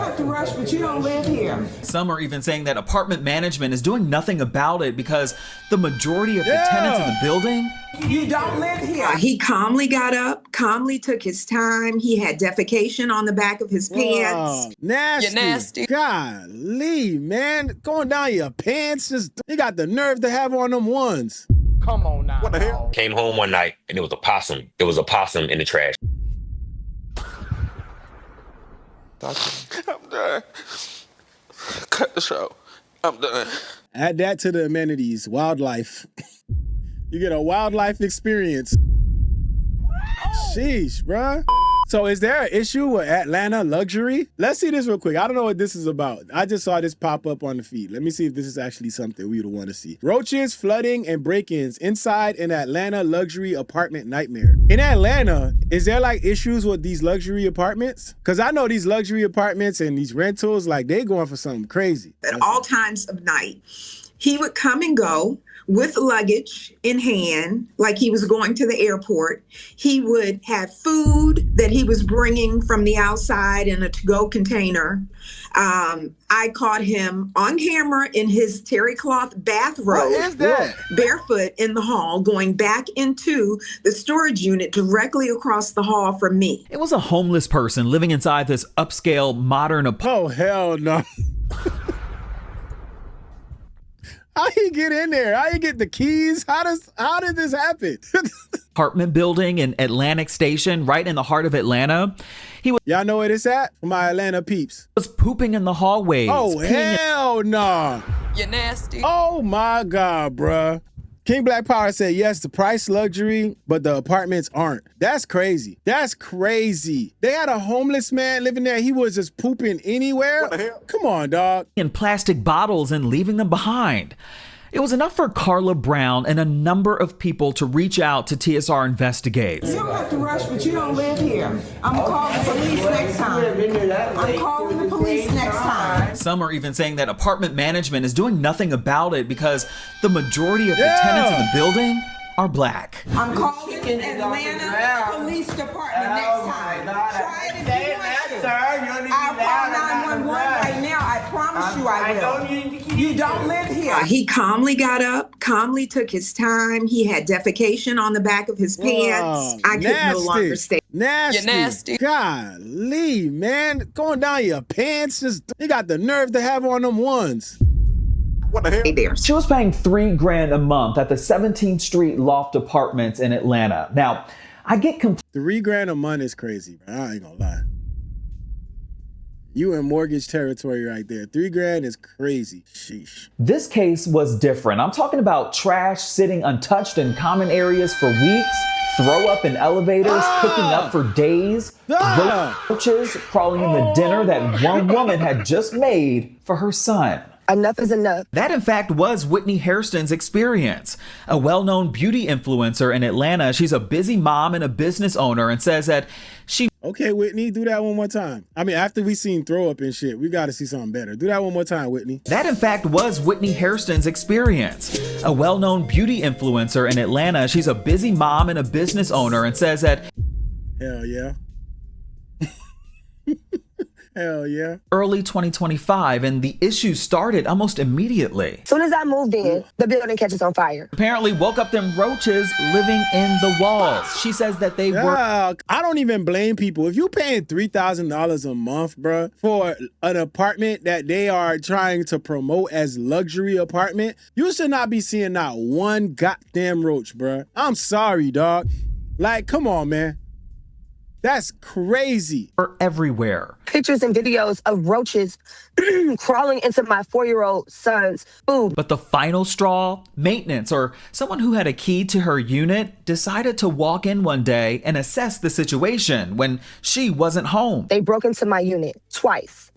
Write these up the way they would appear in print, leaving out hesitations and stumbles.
have to rush, but you don't live here. Some are even saying that apartment management is doing nothing about it because the majority of the tenants in the building, you don't live here. He calmly got up, calmly took his time. He had defecation on the back of his pants. Nasty. You're nasty. Golly, man. Going down your pants. You got the nerve to have on them ones. Come on now. What the hell? Came home one night and it was a possum. It was a possum in the trash. I'm done. Cut the show. I'm done. Add that to the amenities. Wildlife. You get a wildlife experience. Sheesh, bruh. So is there an issue with Atlanta luxury? Let's see this real quick. I don't know what this is about. I just saw this pop up on the feed. Let me see if this is actually something we would want to see. Roaches, flooding, and break-ins inside an Atlanta luxury apartment nightmare. In Atlanta, is there like issues with these luxury apartments? Because I know these luxury apartments and these rentals, like they going for something crazy. At all times of night, he would come and go with luggage in hand, like he was going to the airport. He would have food that he was bringing from the outside in a to-go container. I caught him on camera in his terry cloth bathrobe, What is that? barefoot in the hall, going back into the storage unit directly across the hall from me. it was a homeless person living inside this upscale modern Oh, hell no. How you get in there? How you get the keys? How did this happen? apartment building in Atlantic Station, right in the heart of Atlanta. He Y'all know where this at? For my Atlanta peeps. was pooping in the hallways. Oh, peeing hell nah. You're nasty. Oh my God, bruh. King Black Power said, yes, the price luxury, but the apartments aren't. That's crazy. That's crazy. They had a homeless man living there. He was just pooping anywhere. What the hell? Come on, dog. in plastic bottles and leaving them behind. It was enough for Carla Brown and a number of people to reach out to TSR Investigates. You don't have to rush, but you don't live here. I'm calling the police next time. I'm calling the police next time. Some are even saying that apartment management is doing nothing about it because the majority of the tenants in the building are black. I'm calling the Atlanta Police Department next time. Try it if you want to. I'll call 911 right now. I promise you I will. You don't live here. He calmly got up, calmly took his time. He had defecation on the back of his pants. I could no longer stay. Nasty. You're nasty. Golly, man. Going down your pants. You got the nerve to have on them ones. What the hell? There. She was paying $3,000 a month at the 17th Street Loft Apartments in Atlanta. Now, I get $3,000 a month is crazy, bro. I ain't gonna lie. You in mortgage territory right there. $3,000 is crazy. Sheesh. This case was different. I'm talking about trash sitting untouched in common areas for weeks, throw up in elevators, cooking up for days, roaches crawling in the dinner that one woman had just made for her son. Enough is enough. That, in fact, was Whitney Hairston's experience. A well-known beauty influencer in Atlanta, she's a busy mom and a business owner, and says that she... Okay, Whitney, do that one more time. I mean, after we seen throw up and shit, we got to see something better. Do that one more time, Whitney. That, in fact, was Whitney Hairston's experience. A well-known beauty influencer in Atlanta, she's a busy mom and a business owner, and says that... Hell yeah. Hell yeah. Early 2025, and the issue started almost immediately. As soon as I moved in, the building catches on fire. Apparently woke up them roaches living in the walls. She says that they were... I don't even blame people. If you paying $3,000 a month, bruh, for an apartment that they are trying to promote as luxury apartment, you should not be seeing not one goddamn roach, bruh. I'm sorry, dog. Like, come on, man. That's crazy. Are everywhere. Pictures and videos of roaches crawling into my 4-year-old son's food. But the final straw, maintenance or someone who had a key to her unit decided to walk in one day and assess the situation when she wasn't home. They broke into my unit twice.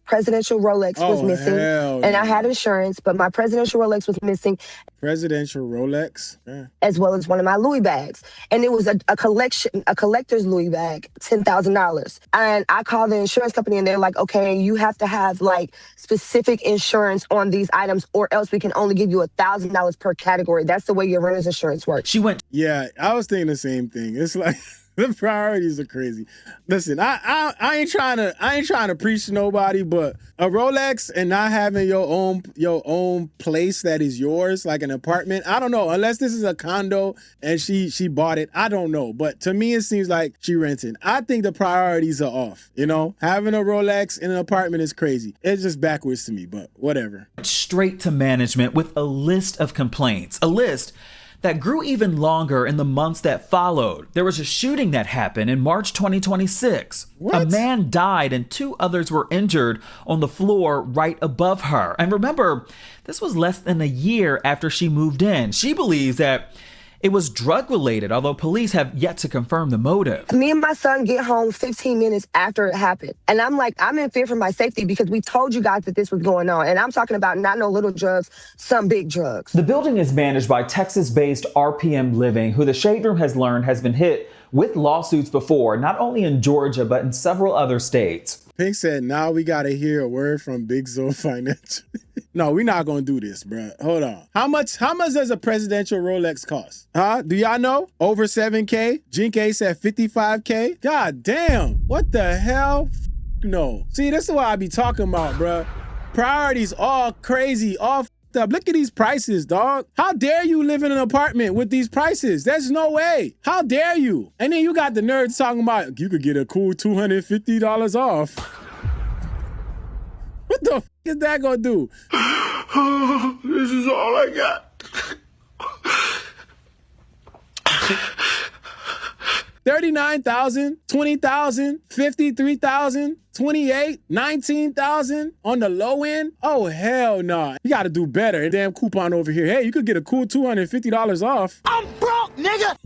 Presidential Rolex was missing. And I had insurance, but my presidential Rolex was missing. Presidential Rolex? Yeah. As well as one of my Louis bags. And it was a collector's Louis bag, $10,000. And I called the insurance company and they're like, okay, you have to have like specific insurance on these items or else we can only give you $1,000 per category. That's the way your renter's insurance works. She went... Yeah, I was thinking the same thing. It's like... The priorities are crazy. Listen, I ain't trying to preach to nobody, but a Rolex and not having your own place that is yours, like an apartment. I don't know, unless this is a condo and she bought it. I don't know, but to me it seems like she renting. I think the priorities are off. You know, having a Rolex in an apartment is crazy. It's just backwards to me, but whatever. Straight to management with a list of complaints, a list that grew even longer in the months that followed. There was a shooting that happened in March 2026. What? A man died and 2 others were injured on the floor right above her. And remember, this was less than a year after she moved in. She believes that it was drug related, although police have yet to confirm the motive. Me and my son get home 15 minutes after it happened. And I'm like, I'm in fear for my safety because we told you guys that this was going on. And I'm talking about not no little drugs, some big drugs. The building is managed by Texas-based RPM Living, who the Shade Room has learned has been hit with lawsuits before, not only in Georgia, but in several other states. Pink said, now we got to hear a word from Big Zoe Financial. No, we're not going to do this, bro. Hold on. How much does a presidential Rolex cost? Huh? Do y'all know? Over 7K? Jinke said 55K? God damn. What the hell? No. See, this is what I be talking about, bro. Priorities all crazy, all f***ed up. Look at these prices, dog. How dare you live in an apartment with these prices? There's no way. How dare you? And then you got the nerds talking about you could get a cool $250 off. What the f*** is that gonna do? This is all I got. 39,000, 20,000, 53,000, 28, 19,000 on the low end? Oh, hell nah. You gotta do better. And damn coupon over here. Hey, you could get a cool $250 off. I'm broke, nigga.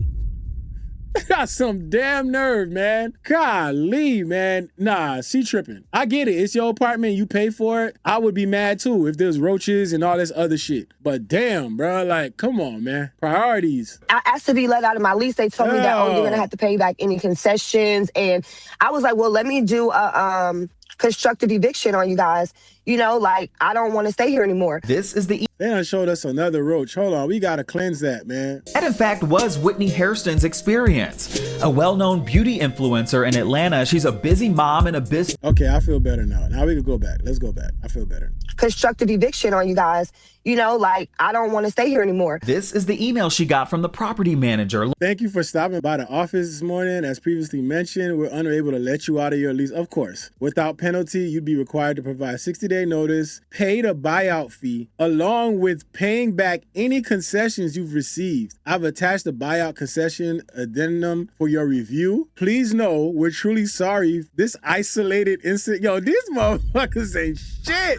Got some damn nerve, man. Golly, man. Nah, she tripping. I get it. It's your apartment. You pay for it. I would be mad too if there's roaches and all this other shit. But damn, bro. Like, come on, man. Priorities. I asked to be let out of my lease. They told me that, oh, you're going to have to pay back any concessions. And I was like, well, let me do a constructive eviction on you guys. You know, like, I don't want to stay here anymore. This is the They done showed us another roach. Hold on, we gotta cleanse that, man. That, in fact, was Whitney Hairston's experience. A well-known beauty influencer in Atlanta. She's a busy mom and a business. Okay, I feel better now. Now we can go back. Let's go back. I feel better. Constructive eviction on you guys. You know, like, I don't want to stay here anymore. This is the email she got from the property manager. Thank you for stopping by the office this morning. As previously mentioned, we're unable to let you out of your lease. Of course, without penalty, you'd be required to provide 60-day notice, pay the buyout fee, along with paying back any concessions you've received. I've attached the buyout concession addendum for your review. Please know we're truly sorry. This isolated incident. Yo, these motherfuckers ain't shit.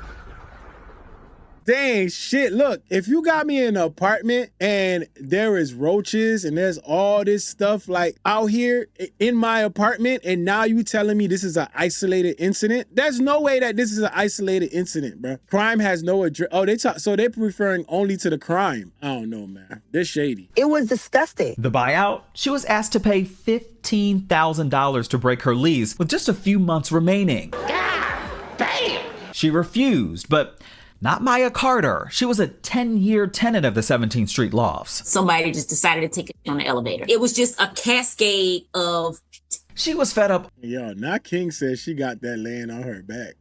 Dang shit. Look, if you got me in an apartment and there is roaches and there's all this stuff like out here in my apartment, and now you telling me this is an isolated incident, there's no way that this is an isolated incident, bro. Crime has no address. Oh, so they're referring only to the crime. I don't know, man. They're shady. It was disgusting. The buyout? She was asked to pay $15,000 to break her lease with just a few months remaining. God damn. She refused, but not Maya Carter. She was a 10-year tenant of the 17th Street Lofts. Somebody just decided to take it on the elevator. It was just a cascade of... She was fed up. Yo, not King says she got that laying on her back.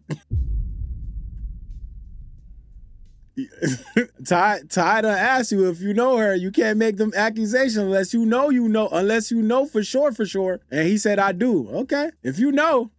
Ty done asked you if you know her, you can't make them accusations unless you know for sure. And he said, I do. Okay. If you know...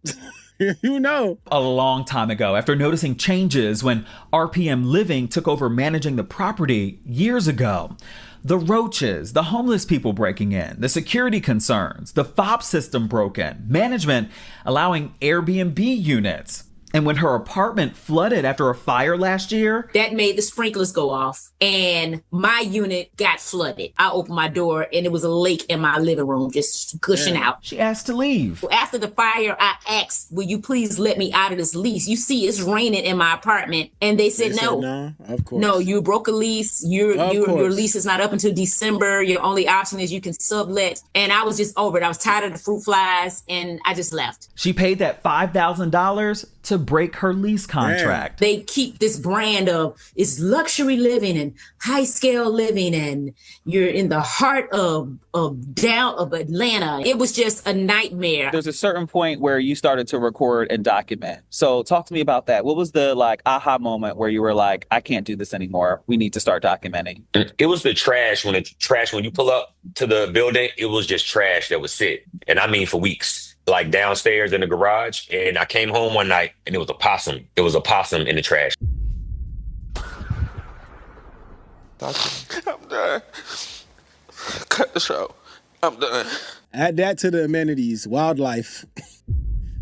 You know. A long time ago, after noticing changes when RPM Living took over managing the property years ago. The roaches, the homeless people breaking in, the security concerns, the fob system broken, management allowing Airbnb units. And when her apartment flooded after a fire last year, that made the sprinklers go off and my unit got flooded. I opened my door and it was a lake in my living room just gushing out. She asked to leave. After the fire, I asked, will you please let me out of this lease? You see, it's raining in my apartment. And they said no. No, of course. No, you broke a lease. Your lease is not up until December. Your only option is you can sublet. And I was just over it. I was tired of the fruit flies and I just left. She paid that $5,000 to break her lease contract. They keep this brand of it's luxury living and high scale living, and you're in the heart of Atlanta. It was just a nightmare. There's a certain point where you started to record and document. So talk to me about that. What was the aha moment where you were like, I can't do this anymore. We need to start documenting. It was the trash. When you pull up to the building, it was just trash that would sit. And I mean for weeks, like downstairs in the garage. And I came home one night and it was a possum. It was a possum in the trash. I'm done. Cut the show. I'm done. Add that to the amenities, wildlife.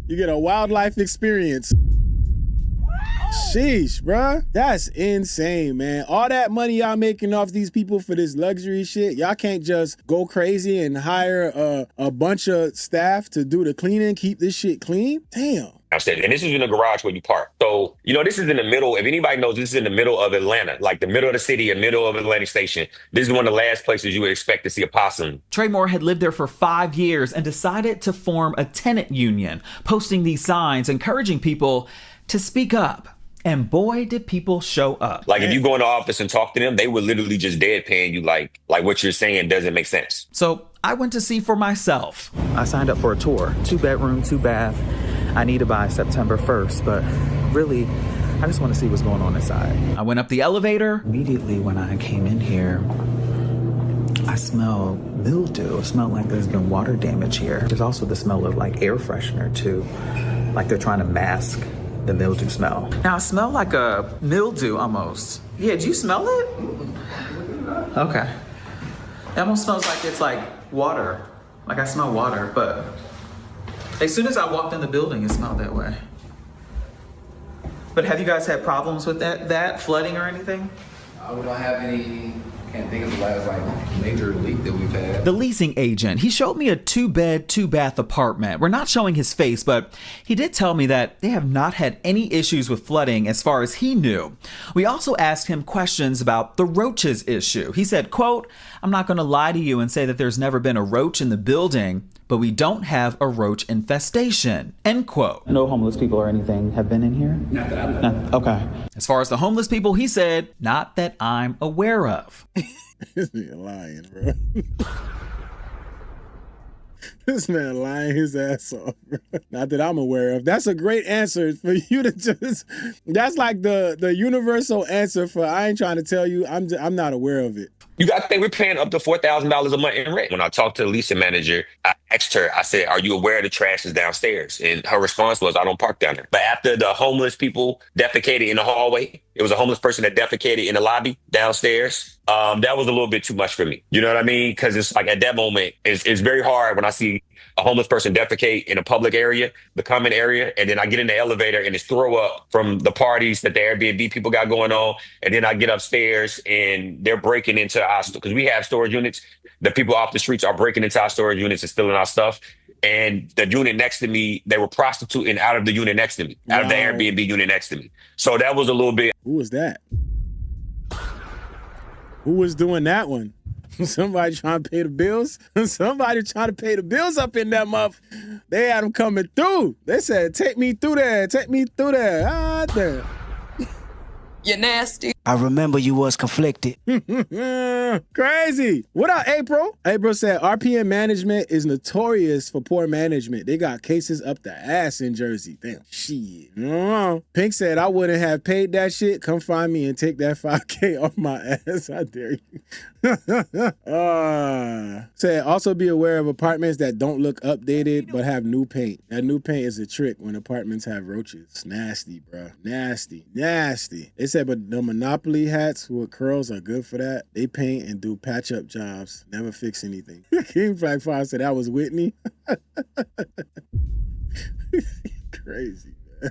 You get a wildlife experience. Sheesh, bruh. That's insane, man. All that money y'all making off these people for this luxury shit, y'all can't just go crazy and hire a bunch of staff to do the cleaning, keep this shit clean? Damn. And this is in the garage where you park. So, this is in the middle. If anybody knows, this is in the middle of Atlanta, like the middle of the city and middle of Atlantic Station. This is one of the last places you would expect to see a possum. Trey Moore had lived there for 5 years and decided to form a tenant union, posting these signs, encouraging people to speak up. And boy, did people show up. Like if you go in the office and talk to them, they would literally just deadpan you like what you're saying doesn't make sense. So I went to see for myself. I signed up for a tour, 2-bedroom, 2-bath. I need to buy September 1st, but really, I just want to see what's going on inside. I went up the elevator. Immediately when I came in here, I smell mildew. It smelled like there's been water damage here. There's also the smell of air freshener too. Like they're trying to mask the mildew smell. Now it smelled like a mildew almost. Yeah, do you smell it? Okay. It almost smells like it's water. Like I smell water, but as soon as I walked in the building, it smelled that way. But have you guys had problems with that flooding or anything? We don't have any. Can't think of the last major leak that we've had. The leasing agent, he showed me a 2-bed, 2-bath apartment. We're not showing his face, but he did tell me that they have not had any issues with flooding as far as he knew. We also asked him questions about the roaches issue. He said, quote, I'm not going to lie to you and say that there's never been a roach in the building, but we don't have a roach infestation, end quote. No homeless people or anything have been in here? Not that I know. Okay. As far as the homeless people, he said, not that I'm aware of. This nigga lying, bro. This man lying his ass off, bro. Not that I'm aware of. That's a great answer for you to just, that's like the universal answer for I ain't trying to tell you, I'm not aware of it. You got to think we're paying up to $4,000 a month in rent. When I talked to the leasing manager, I asked her, I said, are you aware the trash is downstairs? And her response was, I don't park down there. But after the homeless people defecated in the hallway, it was a homeless person that defecated in the lobby downstairs. That was a little bit too much for me. You know what I mean? Because it's like at that moment, it's very hard when I see a homeless person defecate in a public area, the common area, and then I get in the elevator and it's throw up from the parties that the Airbnb people got going on. And then I get upstairs and they're breaking into our, because we have storage units. The people off the streets are breaking into our storage units and stealing our stuff. And the unit next to me, they were prostituting out of the unit next to me, out of the Airbnb unit next to me. So that was a little bit. Who was that? Who was doing that one? Somebody trying to pay the bills? Somebody trying to pay the bills up in that month. They had them coming through. They said, take me through there. Take me through there. Ah, damn. You're nasty. I remember you was conflicted. Crazy. What up, April? April said RPM management is notorious for poor management. They got cases up the ass in Jersey. Damn. Shit. Pink said I wouldn't have paid that shit. Come find me and take that $5K off my ass. I dare you. Said also be aware of apartments that don't look updated but have new paint. That new paint is a trick when apartments have roaches. It's nasty, bro. Nasty. Nasty. They said, but the Monopoly hats with curls are good for that. They paint and do patch-up jobs. Never fix anything. King Black 5 said that was Whitney. Crazy, man.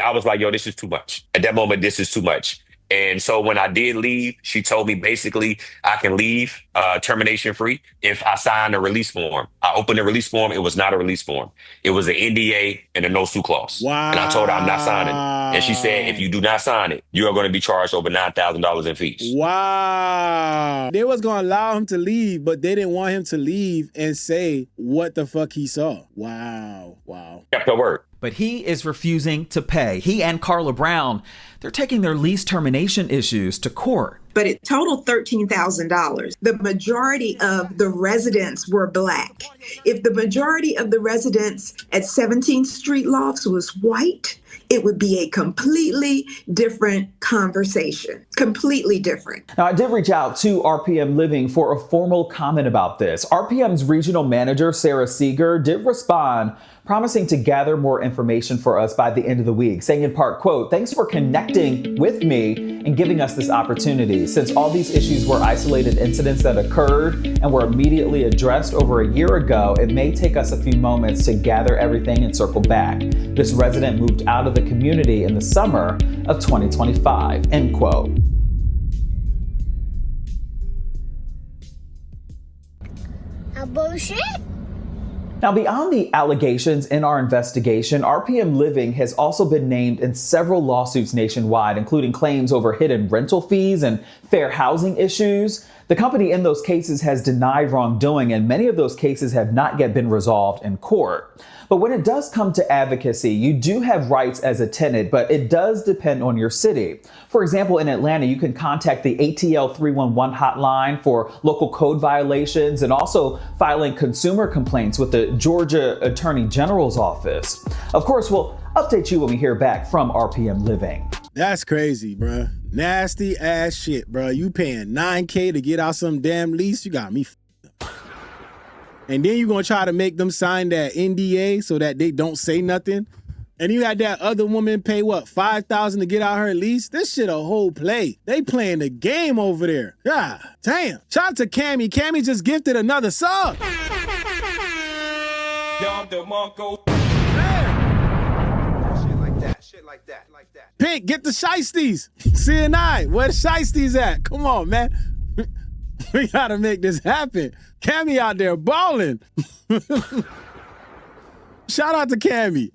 I was like, yo, this is too much. At that moment, this is too much. And so when I did leave, she told me basically I can leave termination free if I sign a release form. I opened the release form. It was not a release form. It was an NDA and a no sue clause. Wow. And I told her I'm not signing it. And she said, if you do not sign it, you are going to be charged over $9,000 in fees. Wow. They was going to allow him to leave, but they didn't want him to leave and say what the fuck he saw. Wow. Wow. Kept her word. but he is refusing to pay. He and Carla Brown, they're taking their lease termination issues to court. But it totaled $13,000. The majority of the residents were Black. If the majority of the residents at 17th Street Lofts was white, it would be a completely different conversation. Completely different. Now, I did reach out to RPM Living for a formal comment about this. RPM's regional manager, Sarah Seeger, did respond, promising to gather more information for us by the end of the week, saying in part, quote, "Thanks for connecting with me and giving us this opportunity. Since all these issues were isolated incidents that occurred and were immediately addressed over a year ago, it may take us a few moments to gather everything and circle back. This resident moved out of the community in the summer of 2025, end quote. Bullshit. Now, beyond the allegations in our investigation, RPM Living has also been named in several lawsuits nationwide, including claims over hidden rental fees and fair housing issues. The company in those cases has denied wrongdoing, and many of those cases have not yet been resolved in court. But when it does come to advocacy, you do have rights as a tenant, but it does depend on your city. For example, in Atlanta, you can contact the ATL 311 hotline for local code violations and also filing consumer complaints with the Georgia Attorney General's office. Of course, we'll update you when we hear back from RPM Living. That's crazy, bruh. Nasty ass shit, bruh. You paying $9K to get out some damn lease? You got me f***ed up. And then you gonna try to make them sign that NDA so that they don't say nothing? And you had that other woman pay, what, $5,000 to get out her lease? This shit a whole play. They playing the game over there. God damn. Shout out to Cammy. Cammy just gifted another sub. Shit like that. Pink, get the shiesties. CNI, where the shiesties at? Come on, man. We gotta make this happen. Cammy out there balling. Shout out to Cammy.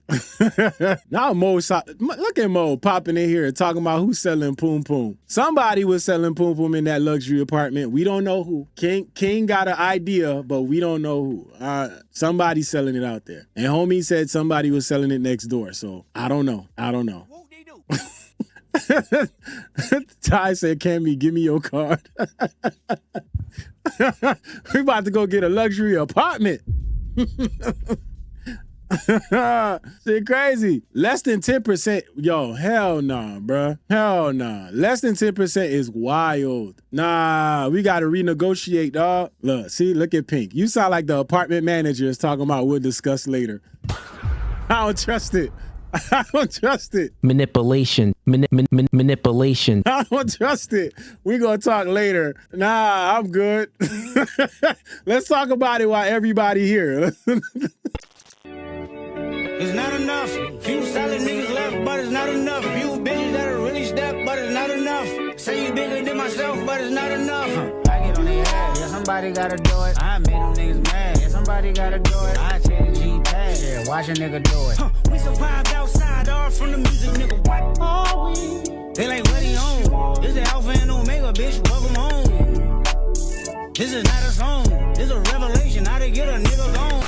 Now Mo, look at Mo popping in here and talking about who's selling poom poom. Somebody was selling poom poom in that luxury apartment. We don't know who. King got an idea, but we don't know who. Somebody's selling it out there. And homie said somebody was selling it next door. So I don't know. Ty said, Cammy, give me your card. We about to go get a luxury apartment. Shit crazy. Less than 10%. Yo, hell nah, bruh. Hell nah. Less than 10% is wild. Nah, we gotta renegotiate, dog. Look at Pink. You sound like the apartment manager is talking about we'll discuss later. I don't trust it. I don't trust it. Manipulation. Manipulation. I don't trust it. We gonna talk later. Nah, I'm good. Let's talk about it while everybody here. It's not enough. Few solid niggas left, but it's not enough. Few bitches that are really step, but it's not enough. Say you bigger than myself, but it's not enough. I get on their ass, yeah, somebody gotta do it. I made them niggas mad, yeah, somebody gotta do it. I take the G-Pad, yeah, watch a nigga do it. We survived outside, all from the music, nigga. What are we? They like, what he on? This is Alpha and Omega, bitch, welcome home. This is not a song, this is a revelation, how to get a nigga gone.